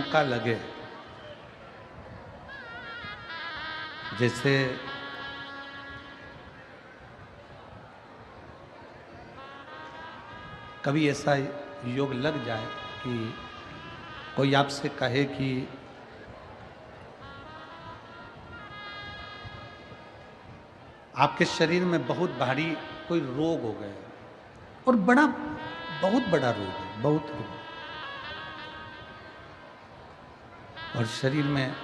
मौका लगे, जैसे कभी ऐसा योग लग जाए कि कोई आपसे कहे कि आपके शरीर में बहुत भारी कोई रोग हो गया और बहुत बड़ा रोग है, बहुत रोग, और शरीर में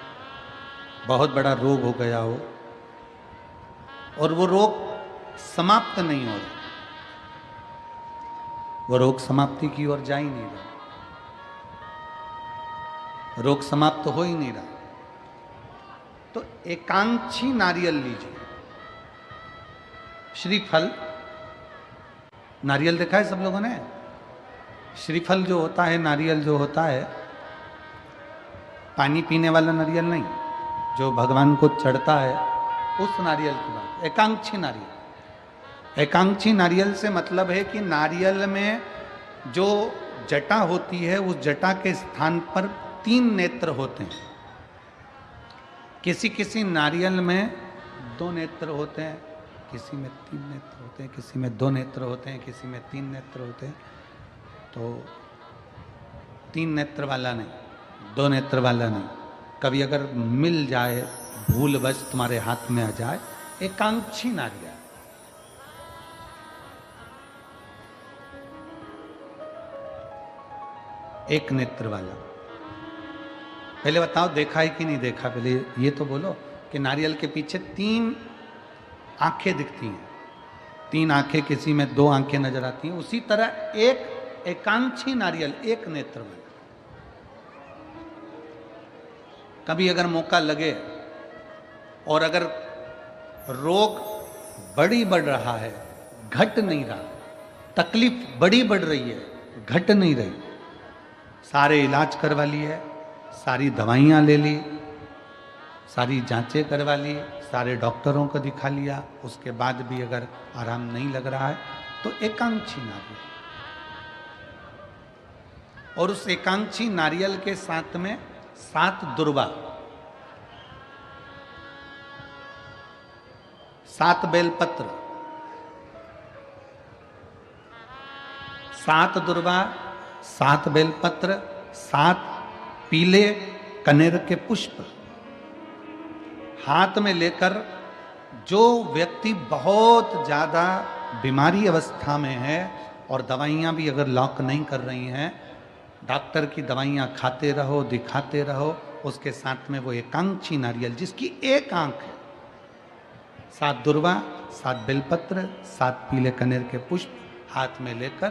बहुत बड़ा रोग हो गया हो और वो रोग समाप्त नहीं हो रहा, वो रोग समाप्ति की ओर जा ही नहीं रहा, रोग समाप्त हो ही नहीं रहा। तो एकांक्षी नारियल लीजिए, श्रीफल, नारियल देखा है सब लोगों ने? श्रीफल जो होता है, नारियल जो होता है, पानी पीने वाला नारियल नहीं, जो भगवान को चढ़ता है, उस नारियल की बात। एकांक्षी नारियल, एकांक्षी नारियल से मतलब है कि नारियल में जो जटा होती है, उस जटा के स्थान पर 3 नेत्र होते हैं। किसी किसी नारियल में 2 नेत्र होते हैं, किसी में 3 नेत्र होते हैं, किसी में 2 नेत्र होते हैं, किसी में 3 नेत्र होते हैं। तो 3 नेत्र वाला नहीं, 2 नेत्र वाला नहीं, कभी अगर मिल जाए, भूलवश तुम्हारे हाथ में आ जाए, एकांक्षी नारियल। एक नेत्र वाला। पहले बताओ देखा है कि नहीं देखा? पहले ये तो बोलो कि नारियल के पीछे 3 आंखें दिखती हैं, 3 आंखें, किसी में 2 आंखें नजर आती हैं। उसी तरह एक एकांक्षी नारियल, एक नेत्र वाला। कभी अगर मौका लगे और अगर रोग बढ़ रहा है, घट नहीं रहा, तकलीफ बड़ी बढ़ रही है, घट नहीं रही, सारे इलाज करवा लिए, सारी दवाइयाँ ले ली, सारी जांचें करवा ली, सारे डॉक्टरों को दिखा लिया, उसके बाद भी अगर आराम नहीं लग रहा है, तो एकांक्षी नारियल। और उस एकांक्षी नारियल के साथ में 7 दुर्वा, 7 बेलपत्र, 7 दुर्वा, 7 बेलपत्र, 7 पीले कनेर के पुष्प हाथ में लेकर, जो व्यक्ति बहुत ज्यादा बीमारी अवस्था में है और दवाइयां भी अगर लॉक नहीं कर रही हैं, डॉक्टर की दवाइयां खाते रहो, दिखाते रहो, उसके साथ में वो एकांक्षी नारियल जिसकी एक आंख है, 7 दुर्वा, 7 बेलपत्र, 7 पीले कनेर के पुष्प हाथ में लेकर,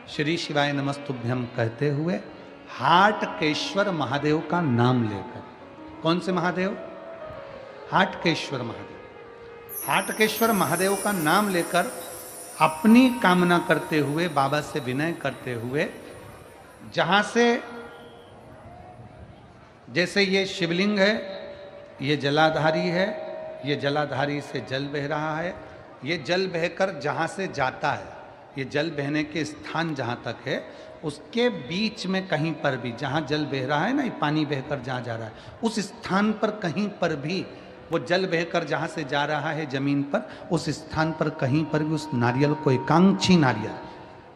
श्री शिवाय नमस्तुभ्यम कहते हुए, हाटकेश्वर महादेव का नाम लेकर। कौन से महादेव? हाटकेश्वर महादेव। हाटकेश्वर महादेव का नाम लेकर अपनी कामना करते हुए, बाबा से विनय करते हुए, जहां से, जैसे ये शिवलिंग है, ये जलाधारी है, ये जलाधारी से जल बह रहा है, ये जल बहकर जहां से जाता है, ये जल बहने के स्थान जहां तक है, उसके बीच में कहीं पर भी, जहां जल बह रहा है ना, ये पानी बहकर जहां जा रहा है, उस स्थान पर कहीं पर भी, वो जल बहकर जहां से जा रहा है जमीन पर, उस स्थान पर कहीं पर भी उस नारियल को, एकांक्षी नारियल,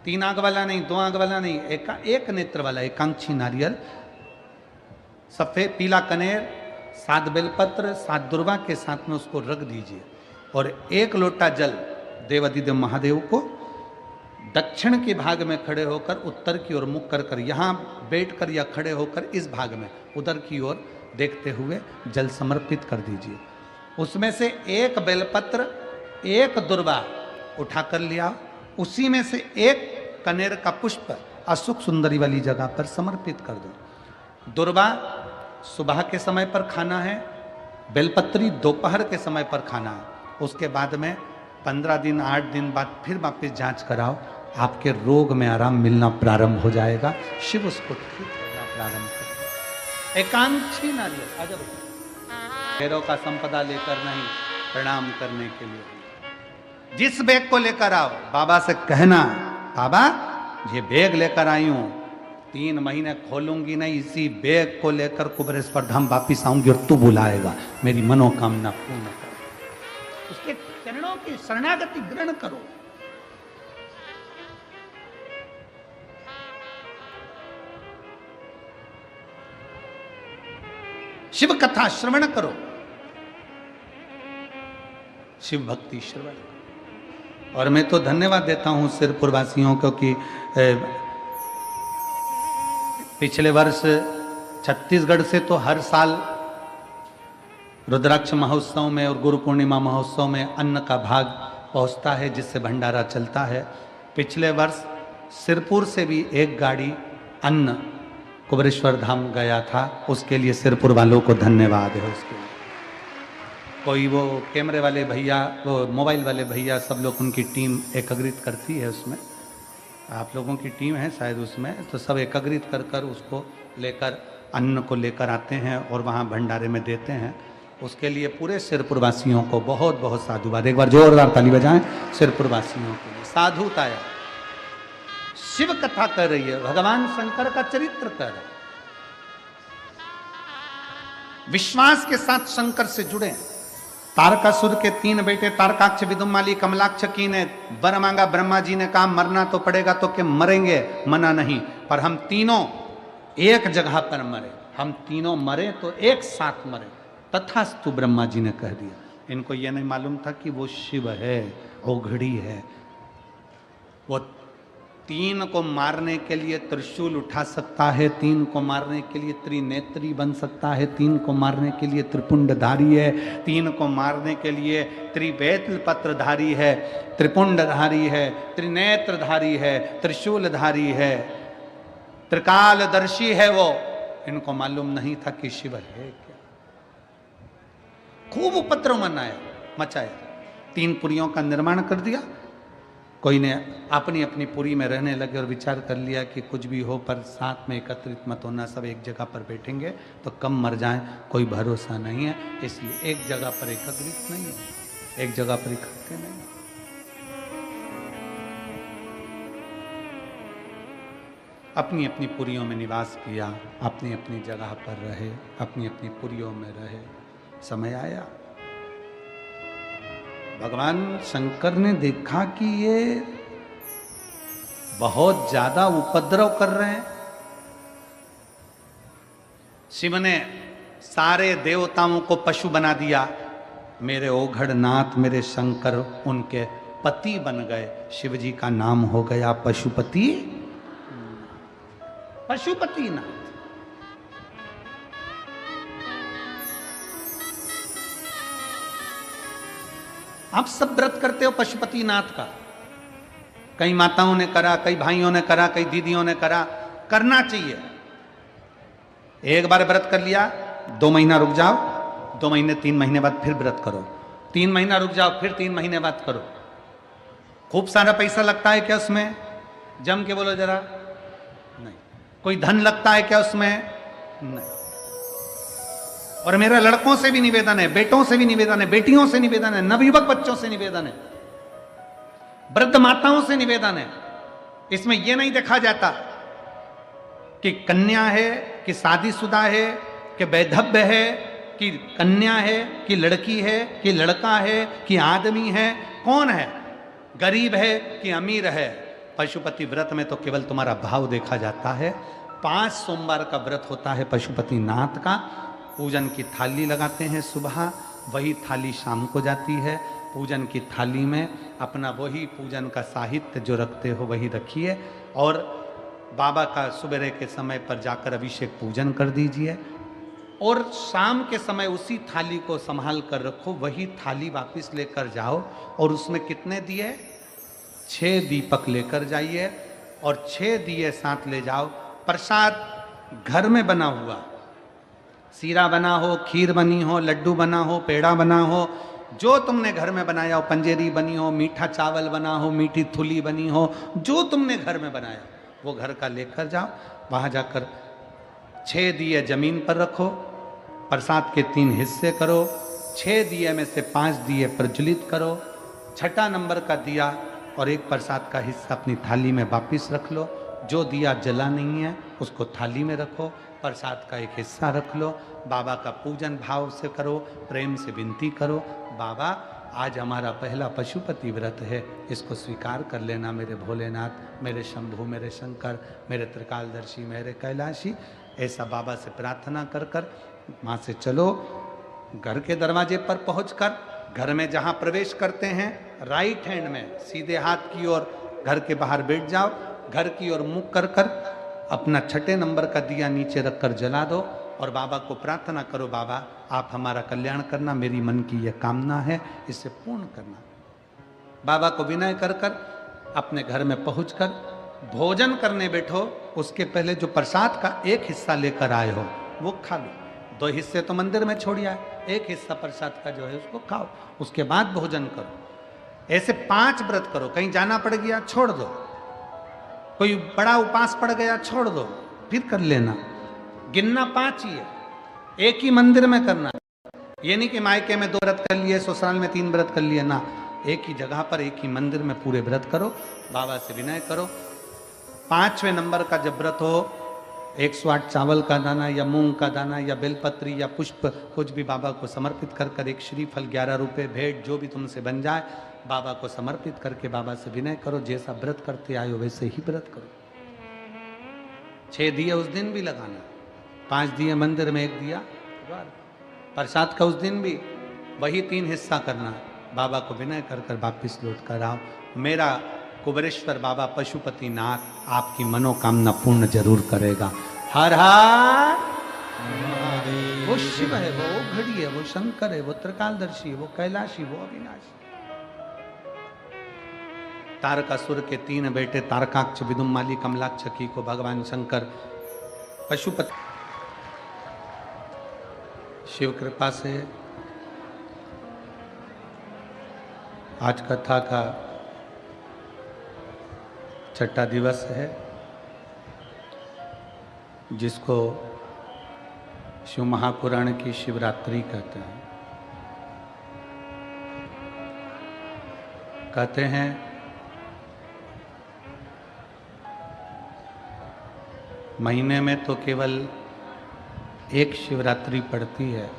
3 आंख वाला नहीं, 2 आंख वाला नहीं, एक नेत्र वाला एकांक्षी नारियल, सफेद पीला कनेर, 7 बेलपत्र, 7 दुर्वा के साथ में उसको रख दीजिए और 1 लोटा जल देवाधिदेव महादेव को दक्षिण के भाग में खड़े होकर, उत्तर की ओर मुख कर कर, यहाँ बैठकर या खड़े होकर इस भाग में उधर की ओर देखते हुए जल समर्पित कर दीजिए। उसमें से 1 बेलपत्र, 1 दुर्वा उठा कर लिया, उसी में से 1 कनेर का पुष्प अशोक सुंदरी वाली जगह पर समर्पित कर दो। दुर्वा सुबह के समय पर खाना है, बेलपत्री दोपहर के समय पर खाना है। उसके बाद में 15 दिन 8 दिन बाद फिर वापस जांच कराओ, आपके रोग में आराम मिलना प्रारंभ हो जाएगा। शिव उसको ठीक होना प्रारंभ कर। एकांक्षी नारियल अजब भैरव का संपदा लेकर नहीं, प्रणाम करने के लिए। जिस बैग को लेकर आओ, बाबा से कहना, बाबा ये बैग लेकर आई हूं, 3 महीने खोलूंगी नहीं, इसी बैग को लेकर कुबेरेश्वर धाम वापिस आऊंगी और तू बुलाएगा, मेरी मनोकामना पूर्ण कर। उसके चरणों की शरणागति ग्रहण करो। शिव कथा श्रवण करो, शिव भक्ति श्रवण करो। और मैं तो धन्यवाद देता हूं सिरपुर वासियों को कि पिछले वर्ष छत्तीसगढ़ से तो हर साल रुद्राक्ष महोत्सव में और गुरु पूर्णिमा महोत्सव में अन्न का भाग पहुंचता है, जिससे भंडारा चलता है। पिछले वर्ष सिरपुर से भी एक गाड़ी अन्न कुबेरेश्वर धाम गया था, उसके लिए सिरपुर वालों को धन्यवाद है। उसके लिए कोई वो कैमरे वाले भैया, वो मोबाइल वाले भैया, सब लोग उनकी टीम एकत्रित करती है। उसमें आप लोगों की टीम है शायद उसमें, तो सब एकत्रित कर कर उसको लेकर अन्न को लेकर आते हैं और वहाँ भंडारे में देते हैं। उसके लिए पूरे सिरपुर वासियों को बहुत बहुत साधुवाद। एक बार जोरदार ताली बजाएं सिरपुर वासियों के लिए। साधुताया शिव कथा कर रही है, भगवान शंकर का चरित्र कर रहा है। विश्वास के साथ शंकर से जुड़े। तारकासुर के 3 बेटे तारकाक्ष, विदुमाली, कमलाक्ष की ने वर मांगा। ब्रह्मा जी ने कहा मरना तो पड़ेगा, तो कि मरेंगे, मना नहीं, पर हम तीनों एक जगह पर मरे। हम तीनों मरे तो एक साथ मरे। तथास्तु ब्रह्मा जी ने कह दिया। इनको यह नहीं मालूम था कि वो शिव है, ओघड़ी है। वो 3 को मारने के लिए त्रिशूल उठा सकता है, 3 को मारने के लिए त्रिनेत्री बन सकता है, 3 को मारने के लिए त्रिपुंडधारी है, 3 को मारने के लिए त्रिवेत्र पत्रधारी है, त्रिपुंडधारी है, त्रिनेत्रधारी है, त्रिशूलधारी है, त्रिकालदर्शी है। वो इनको मालूम नहीं था कि शिव है क्या। खूब उपद्रव मचाया, 3 पुरियों का निर्माण कर दिया। कोई ने अपनी अपनी पुरी में रहने लगे और विचार कर लिया कि कुछ भी हो पर साथ में एकत्रित मत होना, सब एक जगह पर बैठेंगे तो कम मर जाएं, कोई भरोसा नहीं है, इसलिए एक जगह पर एकत्रित नहीं है, एक जगह पर इकट्ठे नहीं। अपनी अपनी पुरियों में निवास किया, अपनी अपनी जगह पर रहे, अपनी अपनी पुरियों में रहे। समय आया, भगवान शंकर ने देखा कि ये बहुत ज्यादा उपद्रव कर रहे हैं। शिव ने सारे देवताओं को पशु बना दिया। मेरे ओघड़नाथ, मेरे शंकर उनके पति बन गए। शिव जी का नाम हो गया पशुपति, पशुपति नाथ। आप सब व्रत करते हो पशुपति नाथ का। कई माताओं ने करा, कई भाइयों ने करा, कई दीदियों ने करा। करना चाहिए। एक बार व्रत कर लिया, 2 महीना रुक जाओ, 2 महीने 3 महीने बाद फिर व्रत करो, 3 महीना रुक जाओ, फिर 3 महीने बाद करो। खूब सारा पैसा लगता है क्या उसमें? जम के बोलो जरा। नहीं। कोई धन लगता है क्या उसमें? नहीं। और मेरा लड़कों से भी निवेदन है, बेटों से भी निवेदन है, बेटियों से निवेदन है, नवयुवक बच्चों से निवेदन है, वृद्ध माताओं से निवेदन है। इसमें यह नहीं देखा जाता कि कन्या है कि शादीशुदा है कि वैधव्य है कि कन्या है कि लड़की है कि लड़का है कि आदमी है, कौन है, गरीब है कि अमीर है। पशुपति व्रत में तो केवल तुम्हारा भाव देखा जाता है। 5 सोमवार का व्रत होता है पशुपति नाथ का। पूजन की थाली लगाते हैं सुबह, वही थाली शाम को जाती है। पूजन की थाली में अपना वही पूजन का साहित्य जो रखते हो वही रखिए, और बाबा का सुबह के समय पर जाकर अभिषेक पूजन कर दीजिए, और शाम के समय उसी थाली को संभाल कर रखो। वही थाली वापस लेकर जाओ और उसमें कितने दिए? 6 दीपक लेकर जाइए और 6 दिए साथ ले जाओ। प्रसाद घर में बना हुआ, सीरा बना हो, खीर बनी हो, लड्डू बना हो, पेड़ा बना हो, जो तुमने घर में बनाया हो, पंजेरी बनी हो, मीठा चावल बना हो, मीठी थुली बनी हो, जो तुमने घर में बनाया वो घर का लेकर जाओ। वहाँ जाकर 6 दिए जमीन पर रखो, प्रसाद के 3 हिस्से करो, 6 दिए में से 5 दिए प्रज्वलित करो, 6ठा नंबर का दिया और एक प्रसाद का हिस्सा अपनी थाली में वापिस रख लो। जो दिया जला नहीं है उसको थाली में रखो, प्रसाद का एक हिस्सा रख लो, बाबा का पूजन भाव से करो, प्रेम से विनती करो, बाबा आज हमारा पहला पशुपति व्रत है, इसको स्वीकार कर लेना मेरे भोलेनाथ, मेरे शंभु, मेरे शंकर, मेरे त्रिकालदर्शी, मेरे कैलाशी। ऐसा बाबा से प्रार्थना कर कर वहाँ से चलो, घर के दरवाजे पर पहुंचकर घर में जहाँ प्रवेश करते हैं राइट हैंड में सीधे हाथ की ओर घर के बाहर बैठ जाओ, घर की ओर मुख कर कर अपना 6 नंबर का दिया नीचे रखकर जला दो और बाबा को प्रार्थना करो, बाबा आप हमारा कल्याण करना, मेरी मन की यह कामना है, इसे पूर्ण करना। बाबा को विनय कर कर अपने घर में पहुंचकर भोजन करने बैठो, उसके पहले जो प्रसाद का एक हिस्सा लेकर आए हो वो खा लो, 2 हिस्से तो मंदिर में छोड़िया, एक हिस्सा प्रसाद का जो है उसको खाओ, उसके बाद भोजन करो। ऐसे 5 व्रत करो, कहीं जाना पड़ गया छोड़ दो, कोई बड़ा उपास पड़ गया छोड़ दो, फिर कर लेना। गिनना 5 ही है, एक ही मंदिर में करना, ये नहीं कि मायके में 2 व्रत कर लिए, ससुराल में 3 व्रत कर लिए ना, एक ही जगह पर एक ही मंदिर में पूरे व्रत करो, बाबा से विनय करो। 5वें नंबर का जब व्रत हो, 108 चावल का दाना या मूंग का दाना या बेलपत्री या पुष्प कुछ भी बाबा को समर्पित कर कर, एक श्रीफल 11 रुपये भेंट जो भी तुमसे बन जाए बाबा को समर्पित करके बाबा से विनय करो, जैसा व्रत करते आयो वैसे ही व्रत करो। 6 दिए उस दिन भी लगाना, 5 दिए मंदिर में, 1 दिया प्रसाद का उस दिन भी वही 3 हिस्सा करना, बाबा को विनय कर कर वापिस लौट कर आओ। मेरा कुबेरेश्वर बाबा पशुपति नाथ आपकी मनोकामना पूर्ण जरूर करेगा। हर हर, वो शिव है, वो घड़ी है, वो शंकर है, वो त्रिकालदर्शी है, वो कैलाशी, वो अविनाशी। तारकासुर के 3 बेटे तारकाक्ष, विदुम्माली, कमलाक्ष की को भगवान शंकर पशुपति शिव कृपा से आज कथा का 6ठा दिवस है, जिसको शिव महापुराण की शिवरात्रि कहते हैं। कहते हैं महीने में तो केवल एक शिवरात्रि पड़ती है,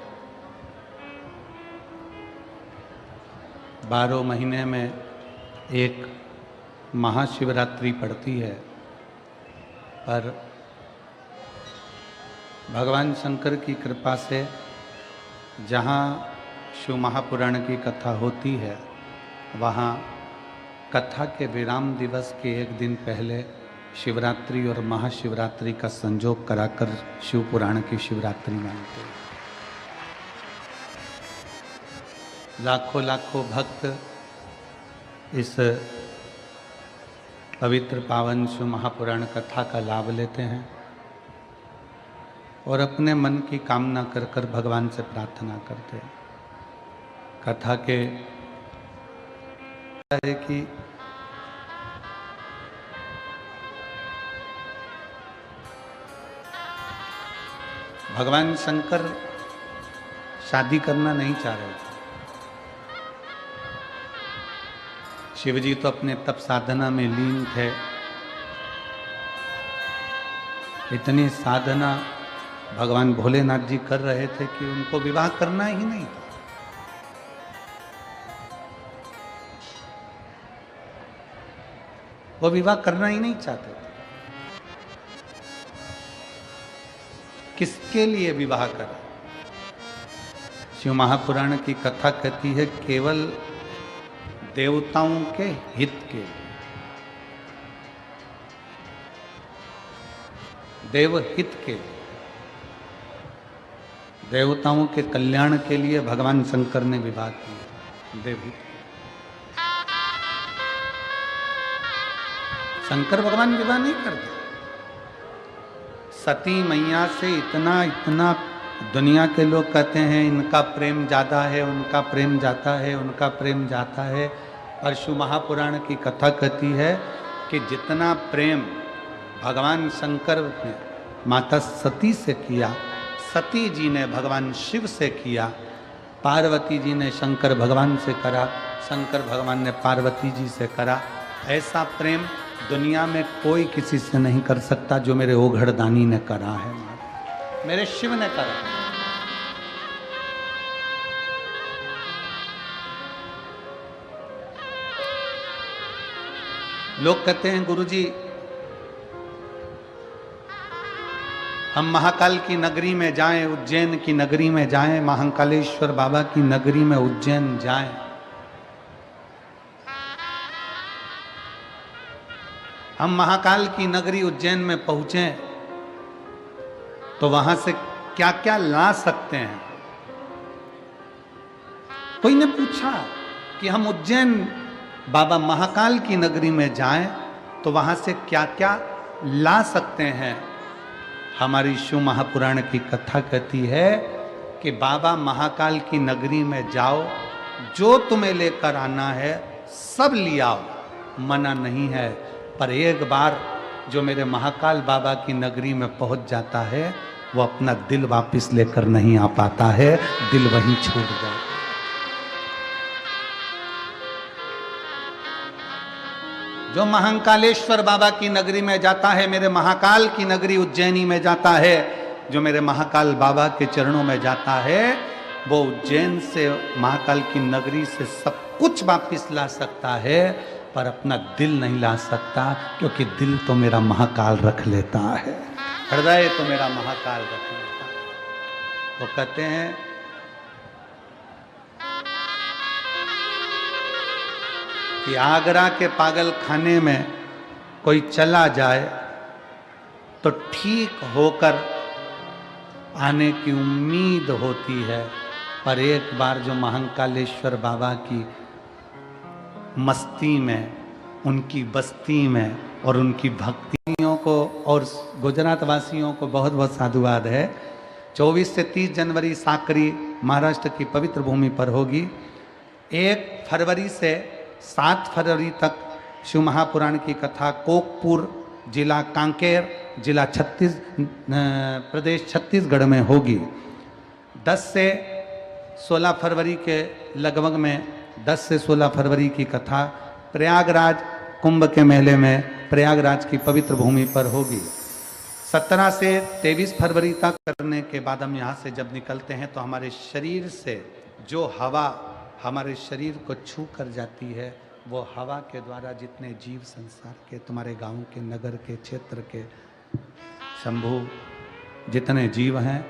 12 महीने में एक महाशिवरात्रि पड़ती है, पर भगवान शंकर की कृपा से जहाँ शिव महापुराण की कथा होती है वहाँ कथा के विराम दिवस के एक दिन पहले शिवरात्रि और महाशिवरात्रि का संजोग कराकर शिव पुराण की शिवरात्रि मानते हैं। लाखों लाखों भक्त इस पवित्र पावन शिव महापुराण कथा का लाभ लेते हैं और अपने मन की कामना कर कर भगवान से प्रार्थना करते हैं। कथा के है कि भगवान शंकर शादी करना नहीं चाह रहे थे। शिवजी तो अपने तप साधना में लीन थे, इतनी साधना भगवान भोलेनाथ जी कर रहे थे कि उनको विवाह करना ही नहीं था। वो विवाह करना ही नहीं चाहते थे। किसके लिए विवाह करें? शिव महापुराण की कथा कहती है केवल देवताओं के हित के, देवहित के, देवताओं के कल्याण के लिए भगवान शंकर ने विवाह किया। देवहित शंकर भगवान विवाह नहीं करते। सती मैया से इतना दुनिया के लोग कहते हैं इनका प्रेम ज़्यादा है, उनका प्रेम जाता है, उनका प्रेम जाता है। और शिव महापुराण की कथा कहती है कि जितना प्रेम भगवान शंकर ने माता सती से किया, सती जी ने भगवान शिव से किया, पार्वती जी ने शंकर भगवान से करा, शंकर भगवान ने पार्वती जी से करा, ऐसा प्रेम दुनिया में कोई किसी से नहीं कर सकता जो मेरे ओघड़दानी ने करा है, मेरे शिव ने करा है। लोग कहते हैं गुरुजी हम महाकाल की नगरी में जाएं, उज्जैन की नगरी में जाएं, महाकालेश्वर बाबा की नगरी में उज्जैन जाएं। हम महाकाल की नगरी उज्जैन में पहुंचे तो वहां से क्या क्या ला सकते हैं। कोई ने पूछा कि हम उज्जैन बाबा महाकाल की नगरी में जाएं तो वहां से क्या क्या ला सकते हैं। हमारी शिव महापुराण की कथा कहती है कि बाबा महाकाल की नगरी में जाओ, जो तुम्हें लेकर आना है सब लियाओ, मना नहीं है। पर एक बार जो मेरे महाकाल बाबा की नगरी में पहुंच जाता है वो अपना दिल वापस लेकर नहीं आ पाता है, दिल वहीं छूट जाता है। जो महाकालेश्वर बाबा की नगरी में जाता है, मेरे महाकाल की नगरी उज्जैनी में जाता है, जो मेरे महाकाल बाबा के चरणों में जाता है, वो उज्जैन से महाकाल की नगरी से सब कुछ वापस ला सकता है, पर अपना दिल नहीं ला सकता, क्योंकि दिल तो मेरा महाकाल रख लेता है, हृदय तो मेरा महाकाल रख लेता है। वो कहते हैं कि आगरा के पागल खाने में कोई चला जाए तो ठीक होकर आने की उम्मीद होती है, पर एक बार जो महाकालेश्वर बाबा की मस्ती में, उनकी बस्ती में और उनकी भक्तियों को, और गुजरात वासियों को बहुत बहुत साधुवाद है। 24 से 30 जनवरी साकरी महाराष्ट्र की पवित्र भूमि पर होगी। 1 फरवरी से 7 फरवरी तक शिव महापुराण की कथा कोकपुर, जिला कांकेर, जिला प्रदेश छत्तीसगढ़ में होगी। 10 से 16 फरवरी के लगभग में 10 से 16 फरवरी की कथा प्रयागराज कुंभ के मेले में प्रयागराज की पवित्र भूमि पर होगी। 17 से 23 फरवरी तक करने के बाद हम यहाँ से जब निकलते हैं तो हमारे शरीर से जो हवा हमारे शरीर को छू कर जाती है, वो हवा के द्वारा जितने जीव संसार के, तुम्हारे गांव के, नगर के, क्षेत्र के, शंभू जितने जीव हैं,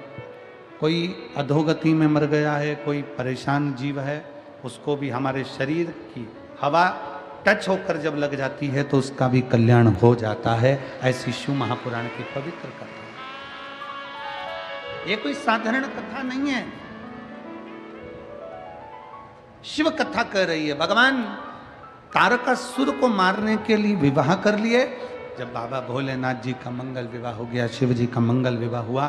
कोई अधोगति में मर गया है, कोई परेशान जीव है, उसको भी हमारे शरीर की हवा टच होकर जब लग जाती है तो उसका भी कल्याण हो जाता है। ऐसी शिव महापुराण की पवित्र कथा। ये कोई साधारण कथा नहीं है, शिव कथा कह रही है। भगवान तारकासुर को मारने के लिए विवाह कर लिए। जब बाबा भोलेनाथ जी का मंगल विवाह हो गया, शिव जी का मंगल विवाह हुआ,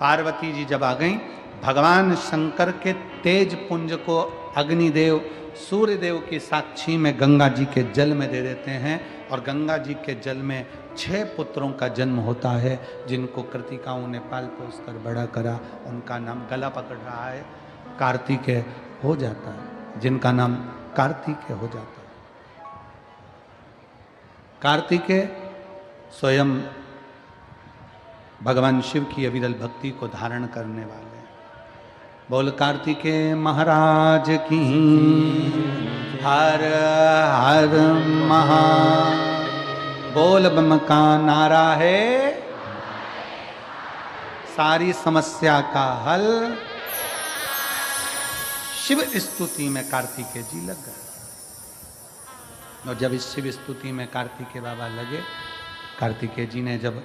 पार्वती जी जब आ गई, भगवान शंकर के तेज पुंज को अग्निदेव सूर्यदेव की साक्षी में गंगा जी के जल में दे देते हैं, और गंगा जी के जल में 6 पुत्रों का जन्म होता है, जिनको कृतिकाओं ने पाल पोस कर बड़ा करा। उनका नाम गला पकड़ रहा है, कार्तिकेय हो जाता है, जिनका नाम कार्तिकेय हो जाता है। कार्तिकेय स्वयं भगवान शिव की अविरल भक्ति को धारण करने वाले। बोल कार्तिकेय महाराज की, हर हर महा, बोल बम का नारा है, सारी समस्या का हल। शिव स्तुति में कार्तिकेय जी लग गए, और जब इस शिव स्तुति में कार्तिकेय बाबा लगे, कार्तिकेय जी ने जब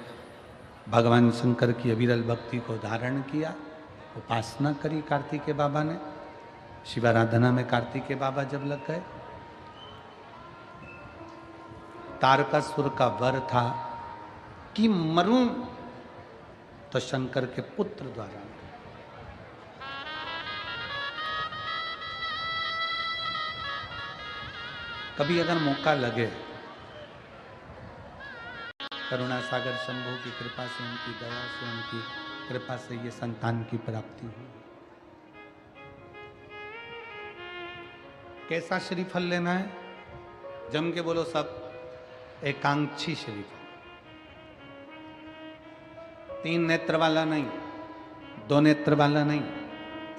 भगवान शंकर की अविरल भक्ति को धारण किया, उपासना करी कार्तिकेय बाबा ने, शिवाराधना में कार्तिकेय बाबा जब लग गए, तारकासुर का वर था कि मरूं तो शंकर के पुत्र द्वारा। कभी अगर मौका लगे, करुणा सागर शंभू की कृपा से, उनकी दया से, उनकी कृपा से ये संतान की प्राप्ति हुई। कैसा श्रीफल लेना है? जम के बोलो सब। एकांक्षी श्रीफल, 3 नेत्र वाला नहीं, 2 नेत्र वाला नहीं,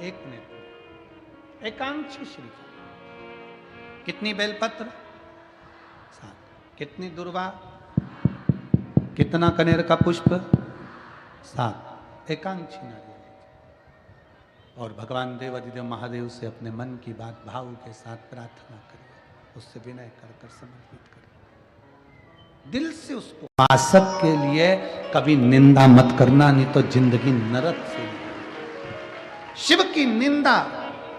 1 नेत्र, एकांक्षी श्रीफल। कितनी बेलपत्र? 7। कितनी दुर्वा? कितना कनेर का पुष्प? 7। एकांक्षी नारियल। और भगवान देव अधिदेव महादेव से अपने मन की बात भाव के साथ प्रार्थना करिए, उससे विनय कर कर समर्पित करिए, दिल से उसको। उपासक के लिए कभी निंदा मत करना, नहीं तो जिंदगी नरक से। शिव की निंदा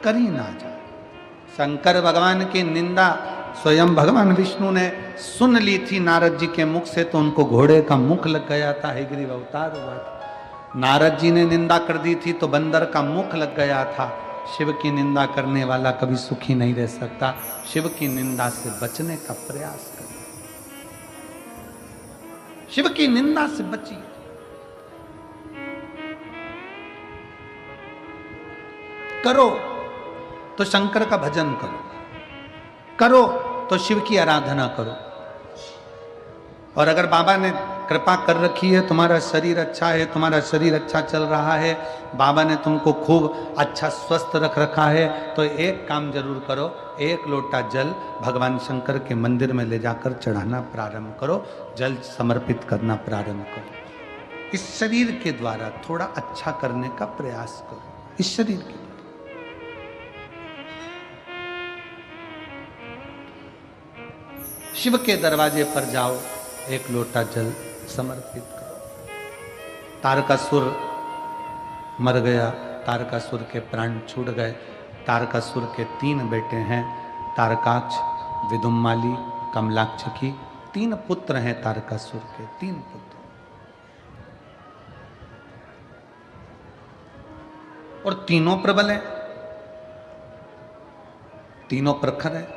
करी ना जाए। शंकर भगवान की निंदा स्वयं भगवान विष्णु ने सुन ली थी नारद जी के मुख से, तो उनको घोड़े का मुख लग गया था, हयग्रीव अवतार हुआ था। नारद जी ने निंदा कर दी थी तो बंदर का मुख लग गया था। शिव की निंदा करने वाला कभी सुखी नहीं रह सकता। शिव की निंदा से बचने का प्रयास करें, शिव की निंदा से बचिए। करो तो शंकर का भजन करो, करो तो शिव की आराधना करो। और अगर बाबा ने कृपा कर रखी है, तुम्हारा शरीर अच्छा है, तुम्हारा शरीर अच्छा चल रहा है, बाबा ने तुमको खूब अच्छा स्वस्थ रख रखा है, तो एक काम जरूर करो, 1 लोटा जल भगवान शंकर के मंदिर में ले जाकर चढ़ाना प्रारंभ करो, जल समर्पित करना प्रारंभ करो। इस शरीर के द्वारा थोड़ा अच्छा करने का प्रयास करो, इस शरीर के द्वारा। शिव के दरवाजे पर जाओ, 1 लोटा जल समर्पित करो। तारकासुर मर गया, तारकासुर के प्राण छूट गए। तारकासुर के 3 बेटे हैं, तारकाक्ष, विदुम्माली, कमलाक्षकी। 3 पुत्र हैं तारकासुर के, 3 पुत्र। और तीनों प्रबल हैं, तीनों प्रखर हैं।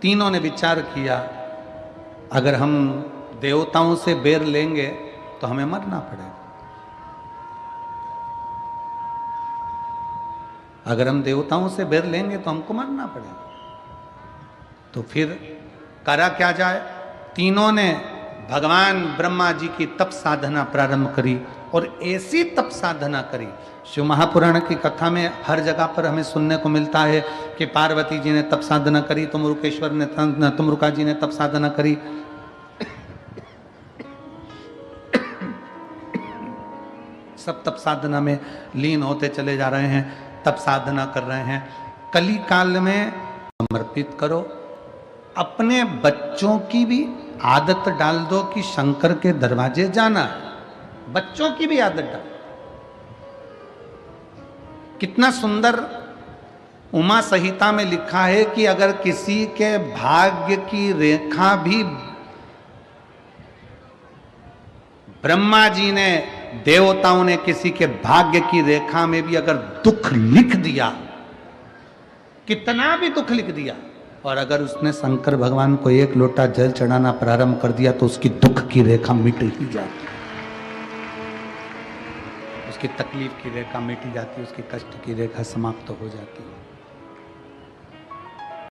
तीनों ने विचार किया, अगर हम देवताओं से बैर लेंगे तो हमें मरना पड़ेगा। अगर हम देवताओं से बैर लेंगे तो हमको मरना पड़ेगा। तो फिर करा क्या जाए? तीनों ने भगवान ब्रह्मा जी की तप साधना प्रारंभ करी, और ऐसी तप साधना करी। शिव महापुराण की कथा में हर जगह पर हमें सुनने को मिलता है कि पार्वती जी ने तप साधना करी, तुमरुकेश्वर ने, तुमरुका जी ने तप साधना करी। सब तप साधना में लीन होते चले जा रहे हैं, तप साधना कर रहे हैं। कली काल में समर्पित करो। अपने बच्चों की भी आदत डाल दो कि शंकर के दरवाजे जाना है, बच्चों की भी आदत डाल। कितना सुंदर उमा संहिता में लिखा है कि अगर किसी के भाग्य की रेखा भी ब्रह्मा जी ने, देवताओं ने किसी के भाग्य की रेखा में भी अगर दुख लिख दिया, कितना भी दुख लिख दिया, और अगर उसने शंकर भगवान को 1 लोटा जल चढ़ाना प्रारंभ कर दिया, तो उसकी दुख की रेखा मिट ही जाती, उसकी तकलीफ की रेखा मिट जाती, उसकी कष्ट की रेखा समाप्त हो जाती।